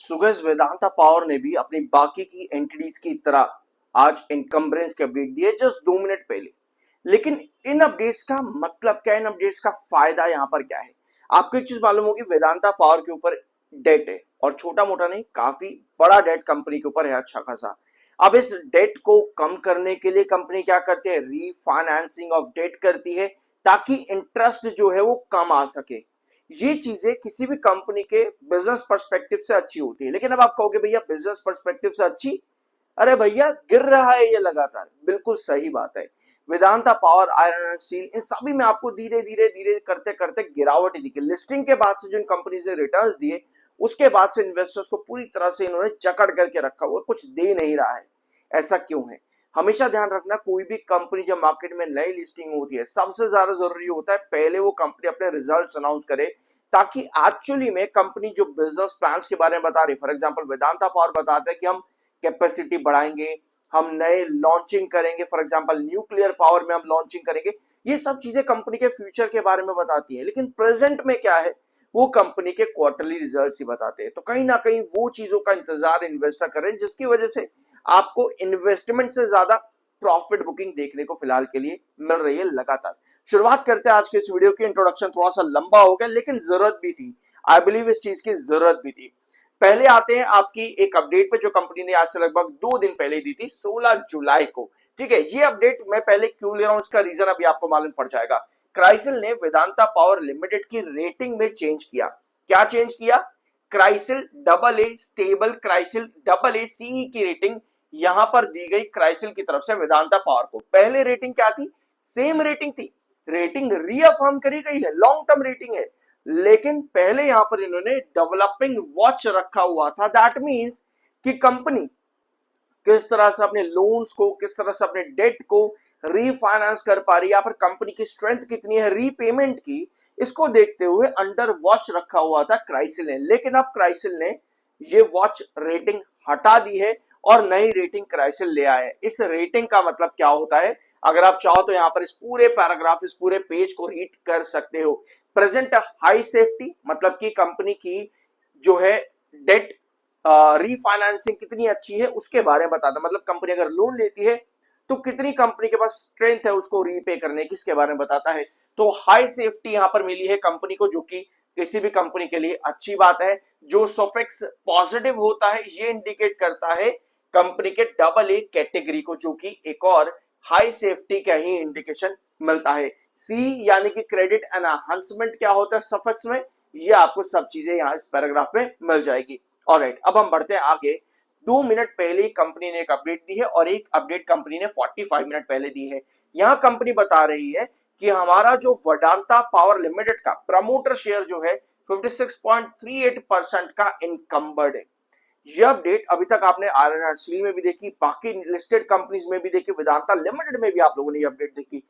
सुगेश Vedanta power ने भी अपनी बाकी की एंटिटीज की तरह आज इनकम्बरेंस के अपडेट दिए जस्ट 2 मिनट पहले। लेकिन इन अपडेट्स का मतलब क्या है, इन अपडेट्स का फायदा यहाँ पर क्या है? आपको एक चीज मालूम होगी, वेदांता पावर के ऊपर डेट है और छोटा मोटा नहीं, काफी बड़ा डेट कंपनी के ऊपर है, अच्छा खासा। अब इस डेट को कम करने के लिए कंपनी क्या करती है? रीफाइनेंसिंग ऑफ डेट करती है ताकि इंटरेस्ट जो है वो कम आ सके। ये चीजें किसी भी कंपनी के बिजनेस पर्सपेक्टिव से अच्छी होती है। लेकिन अब आप कहोगे भैया बिजनेस पर्सपेक्टिव से अच्छी, अरे भैया गिर रहा है ये लगातार, बिल्कुल सही बात है। Vedanta power, iron and steel, इन सभी में आपको धीरे धीरे धीरे करते करते गिरावट ही दिखी। लिस्टिंग के बाद से जो इन कंपनीज ने रिटर्न्स दिए, उसके बाद से इन्वेस्टर्स को पूरी तरह से इन्होंने जकड़ करके रखा हुआ, कुछ दे नहीं रहा है। ऐसा क्यों है? हमेशा ध्यान रखना, कोई भी कंपनी जब मार्केट में नई लिस्टिंग होती है, सबसे ज्यादा जरूरी होता है पहले वो कंपनी अपने रिजल्ट्स अनाउंस करे, ताकि एक्चुअली में कंपनी जो बिजनेस प्लान्स के बारे में बता रही, फॉर एग्जांपल वेदांता पावर बताते हैं कि हम कैपेसिटी बढ़ाएंगे, हम नए लॉन्चिंग करेंगे, फॉर एग्जांपल न्यूक्लियर पावर में हम लॉन्चिंग करेंगे, ये सब चीजें कंपनी के फ्यूचर के बारे में बताती है। लेकिन प्रेजेंट में क्या है, वो कंपनी के क्वार्टरली रिजल्ट्स ही बताते हैं। तो कहीं ना कहीं वो चीजों का इंतजार इन्वेस्टर करें, जिसकी वजह से आपको इन्वेस्टमेंट से ज्यादा प्रॉफिट बुकिंग देखने को फिलहाल के लिए मिल रही है लगातार। शुरुआत करते हैं आज के इस वीडियो की। इंट्रोडक्शन थोड़ा सा लंबा हो गया, लेकिन जरूरत भी थी, आई बिलीव इस चीज की जरूरत भी थी। पहले आते हैं आपकी एक अपडेट पे जो कंपनी ने आज से लगभग 2 दिन पहले दी थी, 16 जुलाई को। ठीक है, ये अपडेट मैं पहले क्यों ले रहा हूं, इसका रीजन अभी आपको मालूम पड़ जाएगा। क्राइसिल ने वेदांता पावर लिमिटेड की रेटिंग में चेंज किया। क्या चेंज किया? CRISIL double A stable, CRISIL double A C की रेटिंग यहां पर दी गई क्राइसिल की तरफ से वेदांता पावर को। पहले रेटिंग क्या थी? सेम रेटिंग थी, रेटिंग रीअफर्म करी गई है, लॉन्ग टर्म रेटिंग है। लेकिन पहले यहां पर इन्होंने डेवलपिंग वॉच रखा हुआ था। दैट मींस कि कंपनी किस तरह से अपने लोन्स को, किस तरह से अपने डेट को रीफाइनेंस कर पा रही है, या फिर कंपनी की स्ट्रेंथ कितनी है रीपेमेंट की, इसको देखते हुए अंडर वॉच रखा हुआ था क्राइसिल ने। लेकिन अब क्राइसिल ने ये वॉच रेटिंग हटा दी है और नई रेटिंग क्राइसिल ले आया है। इस रेटिंग का मतलब क्या होता है? अगर आप चाहो तो यहां पर इस पूरे पैराग्राफ, इस पूरे पेज को रीड कर सकते हो। प्रेजेंट हाई सेफ्टी, मतलब कि कंपनी की जो है डेट रीफाइनेंसिंग कितनी अच्छी है उसके बारे में बताता, मतलब कंपनी अगर लोन लेती है तो कितनी कंपनी के पास स्ट्रेंथ है उसको रीपे करने की, इसके बारे में बताता है। तो हाई सेफ्टी यहां पर मिली है कंपनी को, जो कि किसी भी कंपनी के लिए अच्छी बात है। जो सफिक्स पॉजिटिव होता है, ये इंडिकेट करता है कंपनी के डबल ए कैटेगरी को, जो कि एक और हाई सेफ्टी का ही इंडिकेशन मिलता है। सी यानी कि क्रेडिट एनहांसमेंट क्या होता है सफिक्स में, ये आपको सब चीजें यहां इस पैराग्राफ में मिल जाएगी। ऑलराइट, अब हम बढ़ते हैं आगे। 2 मिनट पहले ही कंपनी ने एक अपडेट दी है और एक अपडेट कंपनी ने 45 मिनट पहले दी है। यहां कंपनी बता रही है कि हमारा जो वेदांता पावर लिमिटेड का प्रमोटर शेयर जो है 56.38% का इनकम्बर्ड है। यह अपडेट अभी तक आपने आयरन एंड स्टील में भी देखी, बाकी लिस्टेड कंपनीज में भी देखी, वेदांता लिमिटेड में भी आप लोगों ने ये अपडेट देखी।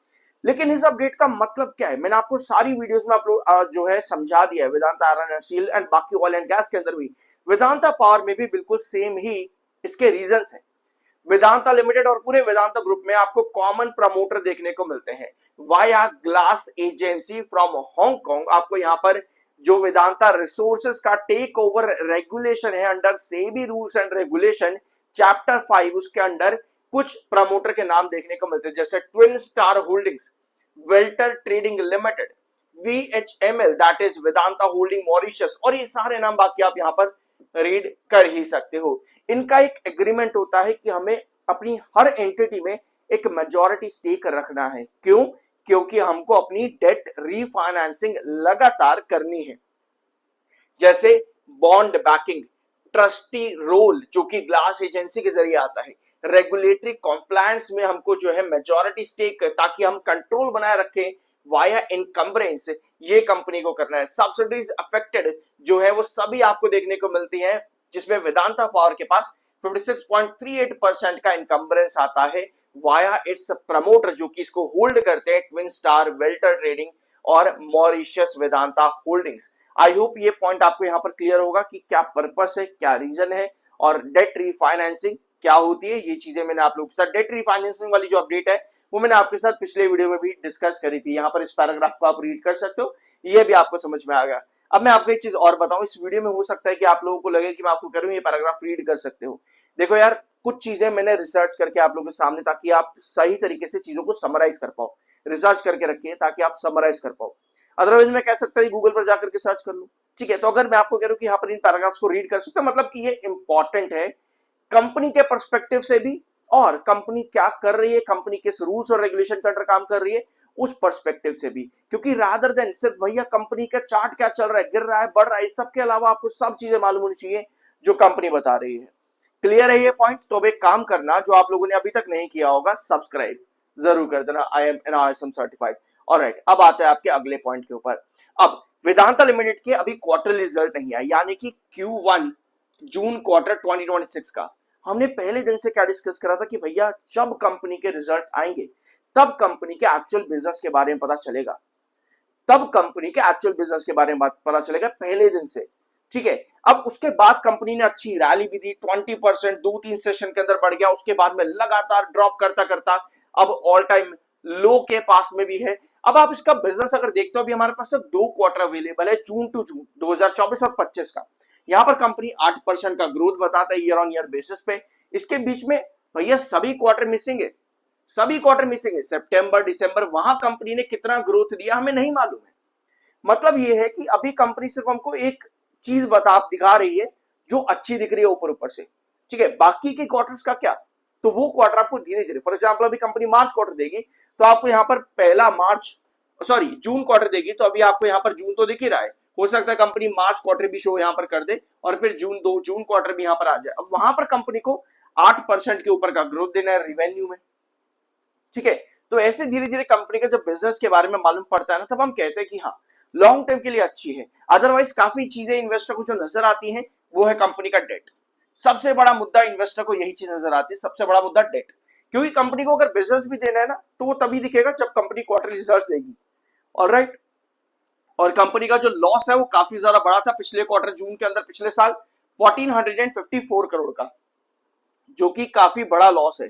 लेकिन इस अपडेट का मतलब क्या है, मैंने आपको सारी वीडियोस में आप लोग जो है समझा दिया है। Vedanta iron and steel and बाकी ऑयल एंड गैस के अंदर भी, वेदांता पावर में भी बिल्कुल सेम ही इसके रीजंस हैं। वेदांता लिमिटेड और पूरे वेदांता ग्रुप में आपको कॉमन प्रमोटर देखने को मिलते हैं via glass agency from Hong Kong. आपको यहाँ पर जो वेदांता रिसोर्सेज का टेक ओवर रेगुलेशन है under SEBI rules and regulation chapter 5, उसके अंडर कुछ प्रमोटर के नाम देखने को मिलते हैं, जैसे twin star holdings, welter trading limited, VHML that is Vedanta holding Mauritius, और ये सारे नाम बाकी आप यहाँ पर रीड कर ही सकते हो। इनका एक एग्रीमेंट होता है कि हमें अपनी हर एंटिटी में एक मेजॉरिटी स्टेक रखना है। क्यों? क्योंकि हमको अपनी डेट रीफाइनेंसिंग लगातार करनी है। जैसे बॉन्ड बैकिंग, ट्रस्टी रोल जो कि ग्लास एजेंसी के जरिए आता है, रेगुलेटरी कॉम्प्लायंस में हमको जो है मेजॉरिटी स्टेक, ताकि हम कंट्रोल बनाए रखें वाया इनकम्बरेंस, ये कंपनी को करना है। सब्सिडीज अफेक्टेड जो है वो सभी आपको देखने को मिलती है, जिसमें वेदांता पावर के पास 56.38% का इनकम्बरेंस आता है वाया इट्स प्रमोटर, जो कि इसको होल्ड करते हैं, ट्विन स्टार, वेल्टर ट्रेडिंग और Mauritius Vedanta holdings. I hope ये पॉइंट आपको यहाँ पर क्लियर होगा कि क्या पर्पस है, क्या रीजन है और डेट रीफाइनेंसिंग क्या होती है। ये चीजें मैंने आप लोगों के साथ, डेट रीफाइनेंसिंग वाली जो अपडेट है वो मैंने आपके साथ पिछले वीडियो में भी डिस्कस करी थी। यहाँ पर इस पैराग्राफ को आप रीड कर सकते हो, ये भी आपको समझ में आ गया। अब मैं आपको एक चीज और बताऊं, इस वीडियो में हो सकता है कि आप लोगों को लगे कि मैं आपको कह रहा हूं ये पैराग्राफ रीड कर सकते हो। देखो यार, कुछ चीजें मैंने रिसर्च करके आप लोगों के सामने, ताकि आप सही तरीके से चीजों को समराइज कर पाओ। रिसर्च करके रखिए ताकि आप समराइज कर पाओ। अदरवाइज मैं कह सकता हूँ गूगल पर जाकर के सर्च कर लो। ठीक है, तो अगर मैं आपको कह रहा हूं कि यहाँ पर इन पैराग्राफ्स को रीड कर सकते हो, मतलब कि ये इंपॉर्टेंट है कंपनी के पर्सपेक्टिव से भी, और कंपनी क्या कर रही है, कंपनी किस रूल्स और रेगुलेशन के अंडर काम कर रही है उस पर्सपेक्टिव से भी। क्योंकि रादर देन सिर्फ भैया कंपनी का चार्ट क्या चल रहा है, गिर रहा है, बढ़ रहा है, सबके अलावा आपको सब चीजें मालूम होनी चाहिए जो कंपनी बता रही है। क्लियर है ये पॉइंट? तो अब एक काम करना, जो आप लोगों ने अभी तक नहीं किया होगा, सब्सक्राइब जरूर कर देना। I am an ISM certified. Alright, अब आते हैं आपके अगले पॉइंट के ऊपर। अब वेदांता लिमिटेड के अभी क्वार्टरली रिजल्ट नहीं आया, यानी कि Q1 जून क्वार्टर 2026 का। हमने पहले दिन से क्या डिस्कस करा था कि भैया जब कंपनी के रिजल्ट आएंगे तब कंपनी के एक्चुअल बिजनेस के बारे में पता चलेगा, तब कंपनी के एक्चुअल बिजनेस के बारे में पता चलेगा पहले दिन से। ठीक है, अब उसके बाद कंपनी ने अच्छी रैली भी दी, 20% 2-3 सेशन के अंदर बढ़ गया, उसके बाद में लगातार ड्रॉप करता करता अब ऑल टाइम लो के पास में भी है। अब आप इसका बिजनेस अगर देखते हो, अभी हमारे पास सिर्फ 2 क्वार्टर अवेलेबल है, जून टू जून 2024 और 25 का। यहां पर कंपनी 8% का ग्रोथ बताता है ईयर ऑन ईयर बेसिस पे। इसके बीच में भैया सभी क्वार्टर मिसिंग है, सभी क्वार्टर मिसिंग है, सितंबर दिसंबर, वहां कंपनी ने कितना ग्रोथ दिया हमें नहीं मालूम है। मतलब ये है कि अभी कंपनी सिर्फ हमको एक चीज दिखा रही है जो अच्छी दिख रही है ऊपर ऊपर से। ठीक है, बाकी के क्वार्टर्स का क्या, तो वो क्वार्टर आपको धीरे धीरे, फॉर एग्जाम्पल अभी कंपनी मार्च क्वार्टर देगी तो आपको यहाँ पर जून क्वार्टर देगी, तो अभी आपको यहाँ पर जून तो दिख ही रहा है, हो सकता है कंपनी मार्च क्वार्टर भी शो यहाँ पर कर दे और फिर जून क्वार्टर भी यहाँ पर आ जाए। अब वहां पर कंपनी को 8% के ऊपर का ग्रोथ देना है रिवेन्यू में। ठीक है, तो ऐसे धीरे धीरे कंपनी का जब बिजनेस के बारे में मालूम पड़ता है ना, तब हम कहते हैं कि हाँ लॉन्ग टर्म के लिए अच्छी है। अदरवाइज काफी चीजें इन्वेस्टर को जो नजर आती हैं वो है कंपनी का डेट। सबसे बड़ा मुद्दा इन्वेस्टर को यही चीज नजर आती है, सबसे बड़ा मुद्दा डेट। क्योंकि कंपनी को अगर बिजनेस भी देना है ना तो वो तभी दिखेगा जब कंपनी क्वार्टर रिजल्ट्स देगी। ऑलराइट, और कंपनी का जो लॉस है वो काफी ज्यादा बड़ा था पिछले क्वार्टर जून के अंदर, पिछले साल 1454 करोड़ का, जो कि काफी बड़ा लॉस है।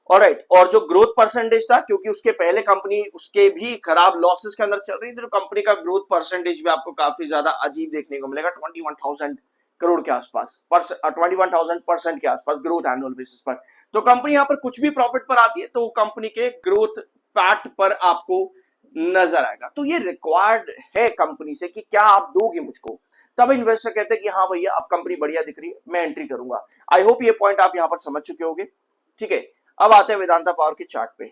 ऑलराइट, और जो ग्रोथ परसेंटेज था, क्योंकि उसके पहले कंपनी उसके भी खराब लॉसेस के अंदर चल रही थी, तो कंपनी का ग्रोथ परसेंटेज भी आपको काफी ज्यादा अजीब देखने को मिलेगा, 21,000 करोड़ के आसपास, 21,000% के आसपास ग्रोथ एनुअल बेसिस पर। तो कंपनी यहाँ पर कुछ भी प्रॉफिट पर आती है तो कंपनी के ग्रोथ पैट पर आपको नजर आएगा। तो ये रिक्वायर्ड है कंपनी से कि क्या आप दोगे मुझको, तब इन्वेस्टर कहते हैं कि हाँ भैया अब कंपनी बढ़िया दिख रही है, मैं एंट्री करूंगा। आई होप ये पॉइंट आप यहाँ पर समझ चुके होंगे। ठीक है, अब आते हैं वेदांता पावर के चार्ट पे।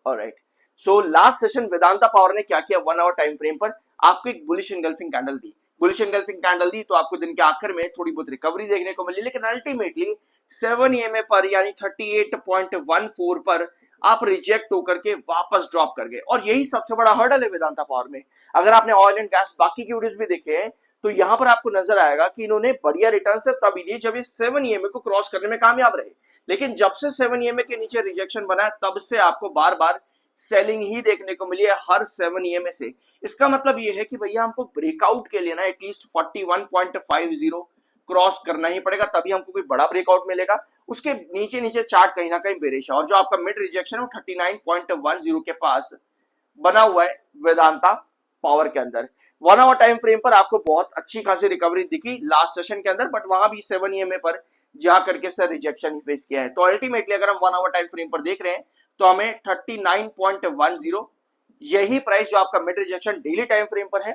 Alright, so last session Vedanta power ने क्या किया, 1 आवर टाइम फ्रेम पर आपको एक बुलिश एंगल्फिंग कैंडल दी। बुलिश एंगल्फिंग कैंडल दी तो आपको दिन के आखिर में थोड़ी बहुत रिकवरी देखने को मिली, लेकिन अल्टीमेटली 7 EMA पर यानी 38.14 पर आप रिजेक्ट होकर के वापस ड्रॉप कर गए। और यही सबसे बड़ा हर्डल है वेदांता पावर में। अगर आपने ऑयल एंड गैस बाकी की वीडियोस भी देखे हैं तो यहां पर आपको नजर आएगा कि इन्होंने बढ़िया रिटर्न सिर्फ तभी दिए जब ये 7 EMA को क्रॉस करने में कामयाब रहे। लेकिन जब से 7 EMA के नीचे रिजेक्शन बना है तब से आपको बार बार सेलिंग ही देखने को मिली है हर 7 EMA से। इसका मतलब ये है कि भैया हमको ब्रेकआउट के लिए ना एटलीस्ट 41.50 क्रॉस करना ही पड़ेगा, तभी हमको कोई बड़ा ब्रेकआउट मिलेगा। उसके नीचे नीचे चार्ट कहीं ना कहीं बेरिश है, और जो आपका मिड रिजेक्शन है वो 39.10 के पास बना हुआ है वेदांता पावर के अंदर। 1 आवर टाइम फ्रेम पर आपको बहुत अच्छी खासी रिकवरी दिखी लास्ट सेशन के अंदर, बट वहां भी 7 EMA पर जा करके सर रिजेक्शन ही फेस किया है। तो अल्टीमेटली अगर हम 1 आवर टाइम फ्रेम पर देख रहे हैं तो हमें 39.10 यही प्राइस जो आपका mid rejection daily time frame पर है,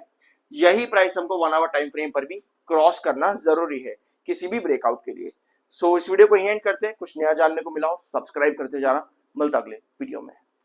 यही प्राइस हमको 1 आवर टाइम फ्रेम पर भी क्रॉस करना जरूरी है किसी भी ब्रेकआउट के लिए। सो इस वीडियो को यहीं एंड करते हैं। कुछ नया जानने को मिला हो सब्सक्राइब करते जाना। मिलता अगले वीडियो में।